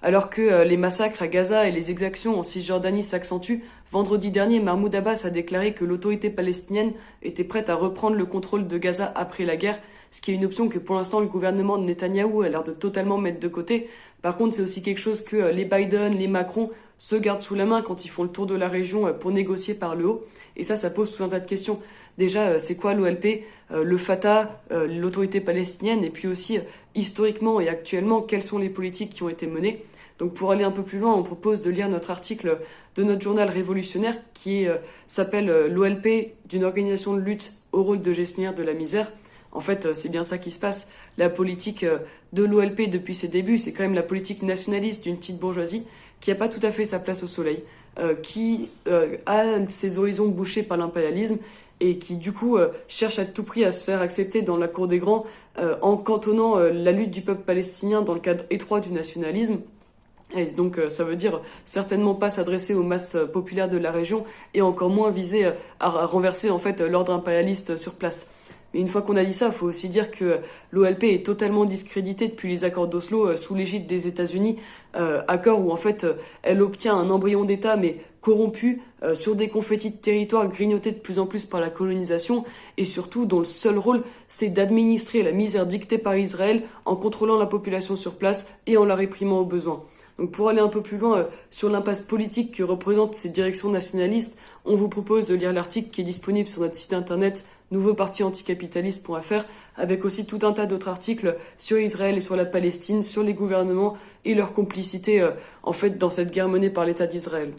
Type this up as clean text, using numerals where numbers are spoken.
Alors que les massacres à Gaza et les exactions en Cisjordanie s'accentuent, vendredi dernier, Mahmoud Abbas a déclaré que l'autorité palestinienne était prête à reprendre le contrôle de Gaza après la guerre, ce qui est une option que pour l'instant le gouvernement de Netanyahou a l'air de totalement mettre de côté. Par contre, c'est aussi quelque chose que les Biden, les Macron se gardent sous la main quand ils font le tour de la région pour négocier par le haut. Et ça pose tout un tas de questions. Déjà, c'est quoi l'OLP, le Fatah, l'autorité palestinienne, et puis aussi, historiquement et actuellement, quelles sont les politiques qui ont été menées. Donc pour aller un peu plus loin, on propose de lire notre article de notre journal révolutionnaire qui s'appelle l'OLP d'une organisation de lutte au rôle de gestionnaire de la misère. En fait, c'est bien ça qui se passe. La politique de l'OLP depuis ses débuts, c'est quand même la politique nationaliste d'une petite bourgeoisie qui n'a pas tout à fait sa place au soleil, qui a ses horizons bouchés par l'impérialisme et qui du coup cherche à tout prix à se faire accepter dans la cour des grands en cantonnant la lutte du peuple palestinien dans le cadre étroit du nationalisme. Et donc ça veut dire certainement pas s'adresser aux masses populaires de la région et encore moins viser à renverser en fait l'ordre impérialiste sur place. Mais une fois qu'on a dit ça, il faut aussi dire que l'OLP est totalement discréditée depuis les accords d'Oslo sous l'égide des États-Unis, accords où en fait elle obtient un embryon d'État mais corrompu sur des confettis de territoire grignotés de plus en plus par la colonisation et surtout dont le seul rôle c'est d'administrer la misère dictée par Israël en contrôlant la population sur place et en la réprimant au besoin. Donc pour aller un peu plus loin sur l'impasse politique que représentent ces directions nationalistes, on vous propose de lire l'article qui est disponible sur notre site internet nouveaupartianticapitaliste.fr avec aussi tout un tas d'autres articles sur Israël et sur la Palestine, sur les gouvernements et leur complicité en fait dans cette guerre menée par l'État d'Israël.